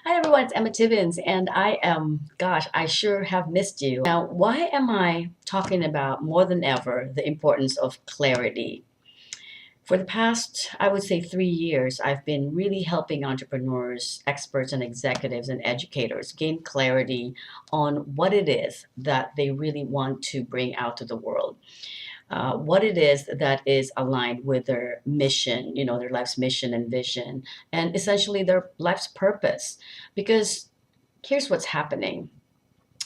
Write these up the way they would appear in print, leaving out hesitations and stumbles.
Hi everyone, it's Emma Tibbins, and I am, gosh, I sure have missed you. Now, why am I talking about more than ever the importance of clarity? For the past, I would say 3 years, I've been really helping entrepreneurs, experts, and executives and educators gain clarity on what it is that they really want to bring out to the world. What it is that is aligned with their mission, their life's mission and vision, and essentially their life's purpose. Because here's what's happening.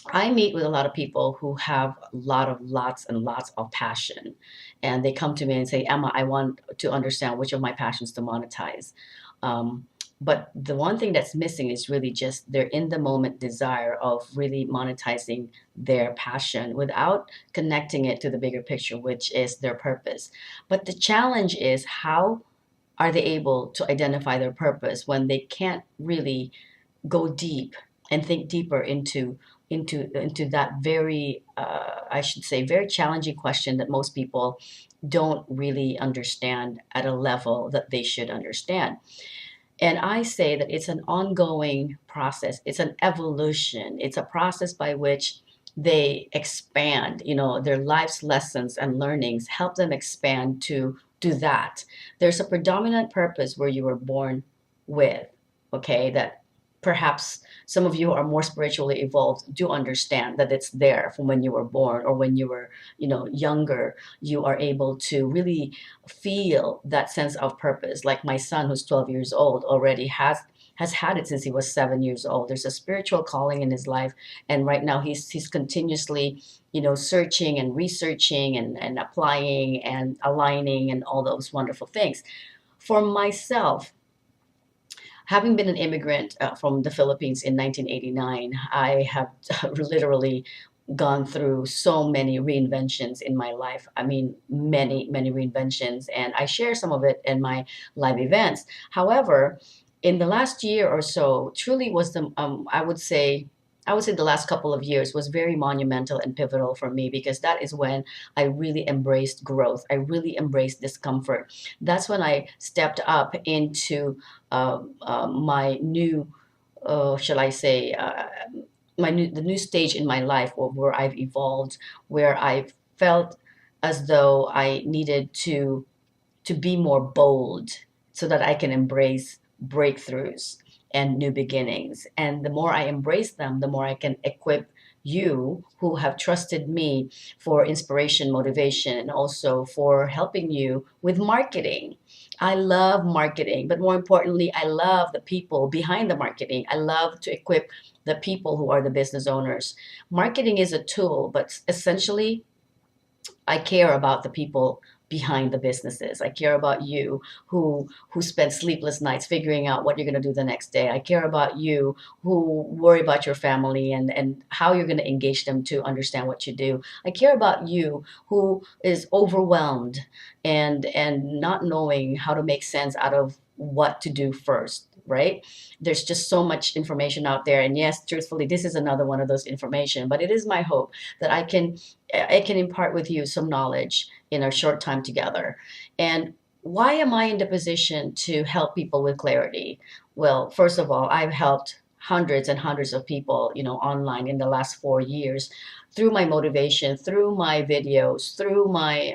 I meet with a lot of people who have lots and lots of passion. And they come to me and say, Emma, I want to understand which of my passions to monetize. Um, but the one thing that's missing is really just their in the moment desire of really monetizing their passion without connecting it to the bigger picture, which is their purpose. But the challenge is, how are they able to identify their purpose when they can't really go deep and think deeper into that very I should say very challenging question that most people don't really understand at a level that they should understand. And I say that it's an ongoing process. It's an evolution. It's a process by which they expand, their life's lessons and learnings help them expand to do that. There's a predominant purpose where you were born with, okay, that perhaps some of you are more spiritually evolved do understand that it's there from when you were born, or when you were, younger. You are able to really feel that sense of purpose. Like my son, who's 12 years old, already has had it since he was 7 years old. There's a spiritual calling in his life, and right now he's continuously, searching and researching and applying and aligning and all those wonderful things. For myself, having been an immigrant from the Philippines in 1989, I have literally gone through so many reinventions in my life. I mean, many reinventions, and I share some of it in my live events. However, in the last year or so, truly was the I would say the last couple of years was very monumental and pivotal for me, because that is when I really embraced growth. I really embraced discomfort. That's when I stepped up into my new, shall I say, the new stage in my life, where I've evolved, where I felt as though I needed to be more bold so that I can embrace breakthroughs and new beginnings. And the more I embrace them, the more I can equip you who have trusted me for inspiration, motivation, and also for helping you with marketing. I love marketing, but more importantly, I love the people behind the marketing. I love to equip the people who are the business owners. Marketing is a tool, but essentially, I care about the people behind the businesses. I care about you who spend sleepless nights figuring out what you're going to do the next day. I care about you who worry about your family and how you're going to engage them to understand what you do. I care about you who is overwhelmed and not knowing how to make sense out of what to do first, right? There's just so much information out there. And yes, truthfully, this is another one of those information, but it is my hope that I can impart with you some knowledge in our short time together. And why am I in the position to help people with clarity? Well, first of all, I've helped hundreds and hundreds of people, online in the last 4 years, through my motivation, through my videos, through my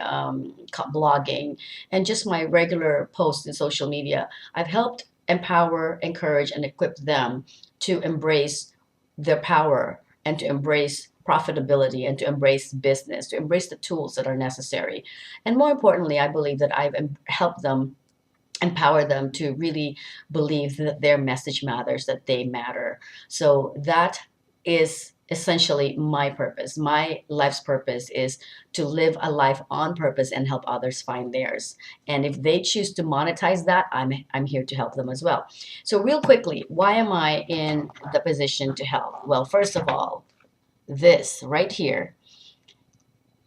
blogging, and just my regular posts in social media. I've helped empower, encourage, and equip them to embrace their power, and to embrace profitability, and to embrace business, to embrace the tools that are necessary. And more importantly, I believe that I've helped them, empower them to really believe that their message matters, that they matter. So that is essentially my purpose. My life's purpose is to live a life on purpose and help others find theirs. And if they choose to monetize that, I'm here to help them as well. So real quickly, why am I in the position to help? Well, first of all, this right here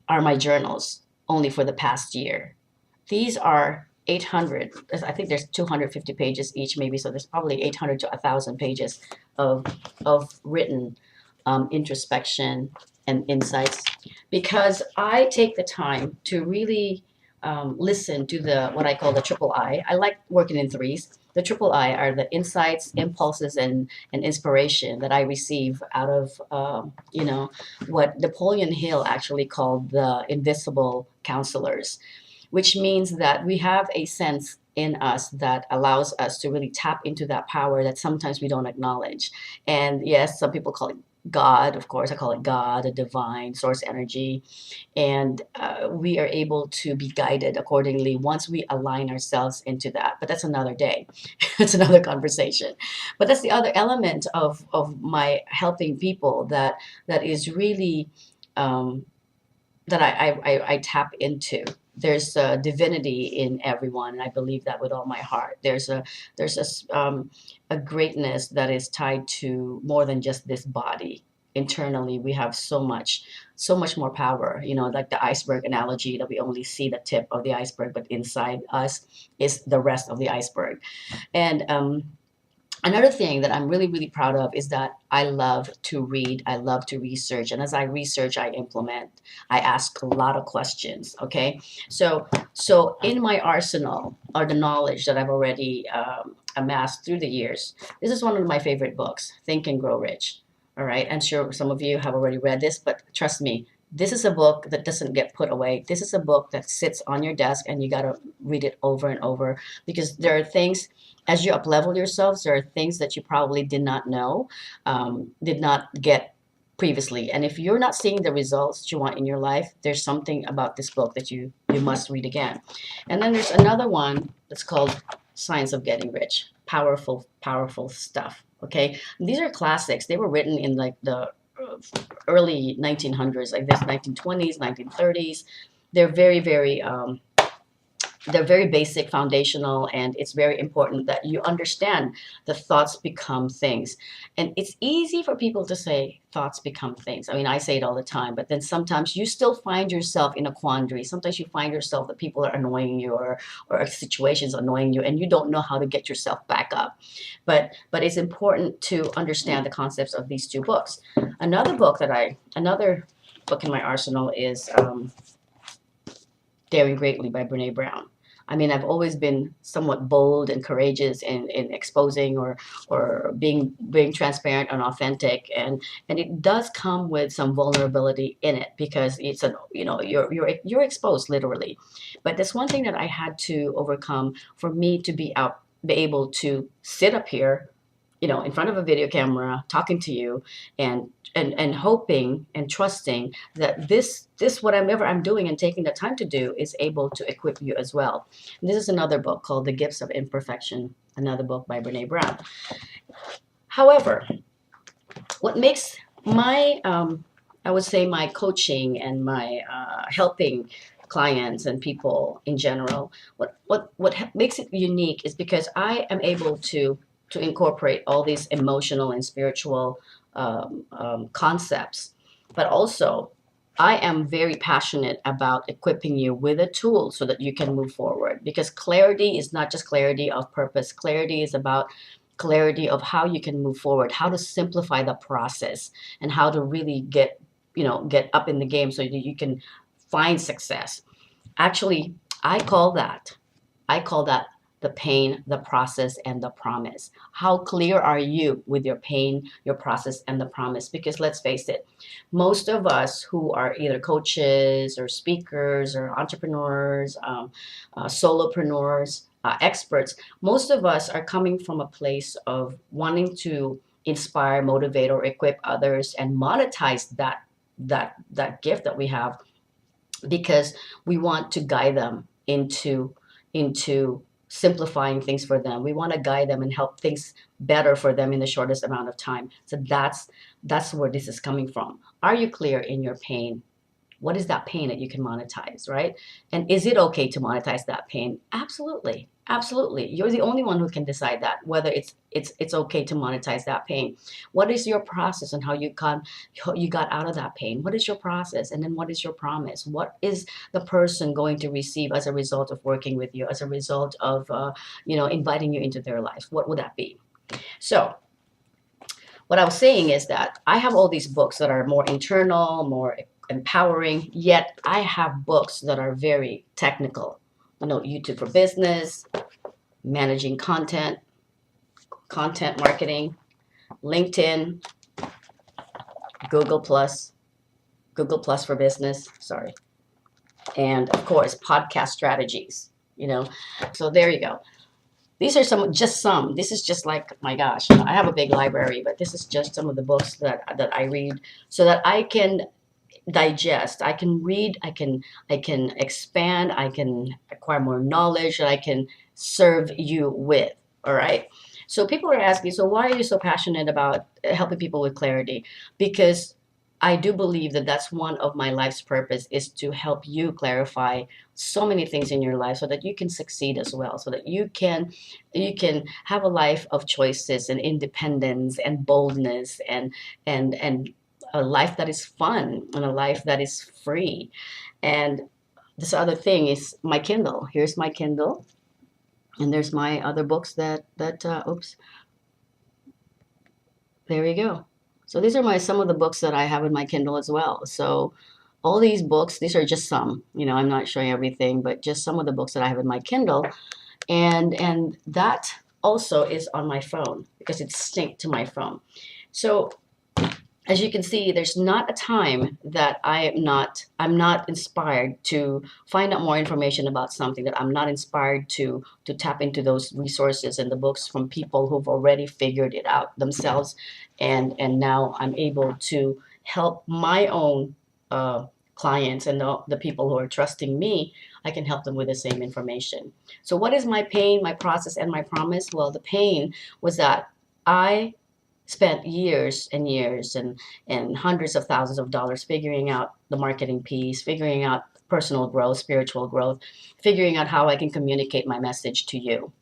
are my journals, only for the past year. These are 800, I think there's 250 pages each, maybe, so there's probably 800 to 1,000 pages of, of written introspection and insights, because I take the time to really listen to the what I call the triple I. I like working in threes. The triple I are the insights, impulses, and inspiration that I receive out of, what Napoleon Hill actually called the invisible counselors, which means that we have a sense in us that allows us to really tap into that power that sometimes we don't acknowledge. And yes, some people call it God. Of course, I call it God, a divine source energy. And we are able to be guided accordingly once we align ourselves into that. But that's another day. It's another conversation. But that's the other element of my helping people that is really that I tap into. There's a divinity in everyone, and I believe that with all my heart. There's a greatness that is tied to more than just this body. Internally, we have so much more power. Like the iceberg analogy, that we only see the tip of the iceberg, but inside us is the rest of the iceberg. And another thing that I'm really, really proud of is that I love to read, I love to research, and as I research, I implement. I ask a lot of questions. Okay, so in my arsenal are the knowledge that I've already amassed through the years. This is one of my favorite books, Think and Grow Rich. All right, I'm sure some of you have already read this, but trust me, this is a book that doesn't get put away. This is a book that sits on your desk, and you got to read it over and over, because there are things, as you up level yourselves, there are things that you probably did not know, did not get previously. And if you're not seeing the results that you want in your life, there's something about this book that you must read again. And then there's another one that's called Science of Getting Rich. Powerful, powerful stuff. Okay, these are classics. They were written in like the early 1900s, like this 1920s, 1930s. They're very, very they're very basic, foundational, and it's very important that you understand the thoughts become things. And it's easy for people to say thoughts become things. I mean, I say it all the time, but then sometimes you still find yourself in a quandary. Sometimes you find yourself that people are annoying you, or situations annoying you, and you don't know how to get yourself back up. But it's important to understand the concepts of these two books. Another book in my arsenal is Daring Greatly by Brene Brown. I mean, I've always been somewhat bold and courageous in exposing or being transparent and authentic, and it does come with some vulnerability in it, because it's you're exposed literally. But that's one thing that I had to overcome for me to be able to sit up here, in front of a video camera, talking to you, and hoping and trusting that this whatever I'm doing and taking the time to do is able to equip you as well. And this is another book called The Gifts of Imperfection, another book by Brene Brown. However, what makes my I would say my coaching and my helping clients and people in general, what makes it unique is because I am able to incorporate all these emotional and spiritual concepts, but also I am very passionate about equipping you with a tool so that you can move forward. Because clarity is not just clarity of purpose. Clarity is about clarity of how you can move forward, how to simplify the process, and how to really get up in the game so that you can find success. Actually, I call that the pain, the process, and the promise. How clear are you with your pain, your process, and the promise? Because let's face it, most of us who are either coaches or speakers or entrepreneurs, solopreneurs, experts, most of us are coming from a place of wanting to inspire, motivate, or equip others and monetize that gift that we have, because we want to guide them into simplifying things for them. We want to guide them and help things better for them in the shortest amount of time. So that's where this is coming from. Are you clear in your pain? What is that pain that you can monetize, right? And is it okay to monetize that pain? Absolutely. Absolutely. You're the only one who can decide that, whether it's okay to monetize that pain. What is your process and how you got out of that pain? What is your process? And then what is your promise? What is the person going to receive as a result of working with you, as a result of inviting you into their life? What would that be? So what I was saying is that I have all these books that are more internal, more empowering, yet I have books that are very technical. YouTube for Business, Managing Content, content marketing, LinkedIn, Google Plus, Google Plus for Business, sorry, and of course, podcast strategies, you know. So there you go. These are just some. This is just like, my gosh, I have a big library, but this is just some of the books that I read so that I can digest. I can read, I can expand, I can acquire more knowledge that I can serve you with. All right. So people are asking, so why are you so passionate about helping people with clarity? Because I do believe that that's one of my life's purpose, is to help you clarify so many things in your life so that you can succeed as well, so that you can have a life of choices and independence and boldness and a life that is fun and a life that is free. And this other thing is my Kindle. Here's my Kindle, and there's my other books oops, there you go. So these are my some of the books that I have in my Kindle as well. So all these books, these are just some. I'm not showing everything, but just some of the books that I have in my Kindle, and that also is on my phone because it's synced to my phone. So as you can see, there's not a time that I'm not inspired to find out more information about something, that I'm not inspired to tap into those resources and the books from people who've already figured it out themselves, and now I'm able to help my own clients and the people who are trusting me. I can help them with the same information. So what is my pain, my process, and my promise? Well, the pain was that I spent years and years and hundreds of thousands of dollars figuring out the marketing piece, figuring out personal growth, spiritual growth, figuring out how I can communicate my message to you.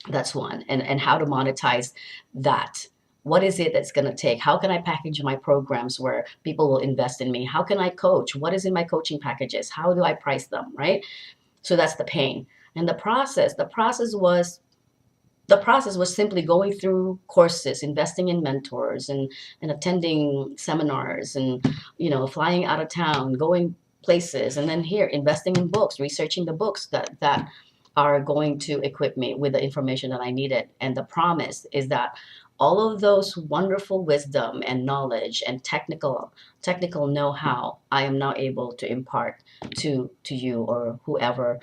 That's one. And how to monetize that. What is it that's going to take? How can I package my programs where people will invest in me? How can I coach? What is in my coaching packages? How do I price them, right? So that's the pain. And the process was simply going through courses, investing in mentors, and attending seminars, and flying out of town, going places, and then here investing in books, researching the books that are going to equip me with the information that I needed. And the promise is that all of those wonderful wisdom and knowledge and technical know-how I am now able to impart to you or whoever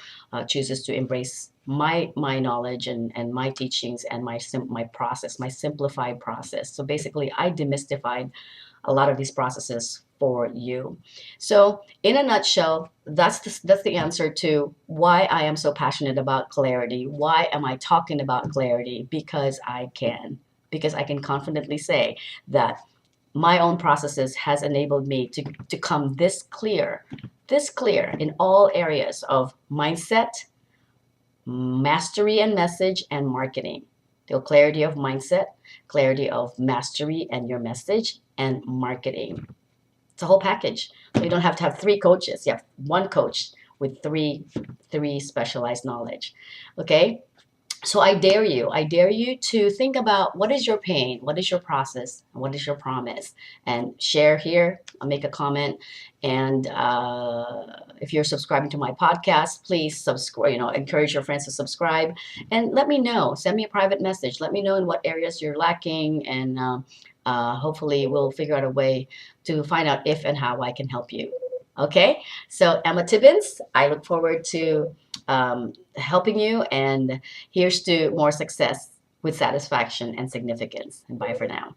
chooses to embrace my knowledge and my teachings and my process, my simplified process. So basically, I demystified a lot of these processes for you. So in a nutshell, that's the answer to why I am so passionate about clarity. Why am I talking about clarity? Because I can confidently say that my own processes has enabled me to come this clear in all areas of mindset, mastery and message, and marketing. The clarity of mindset, clarity of mastery and your message, and marketing. It's a whole package. So you don't have to have three coaches. You have one coach with three specialized knowledge. Okay? So I dare you to think about, what is your pain, what is your process, and what is your promise, and share here. I'll make a comment, and if you're subscribing to my podcast, please subscribe. Encourage your friends to subscribe, and let me know. Send me a private message. Let me know in what areas you're lacking, and hopefully we'll figure out a way to find out if and how I can help you. Okay, so Emma Tibbins, I look forward to helping you, and here's to more success with satisfaction and significance. And bye for now.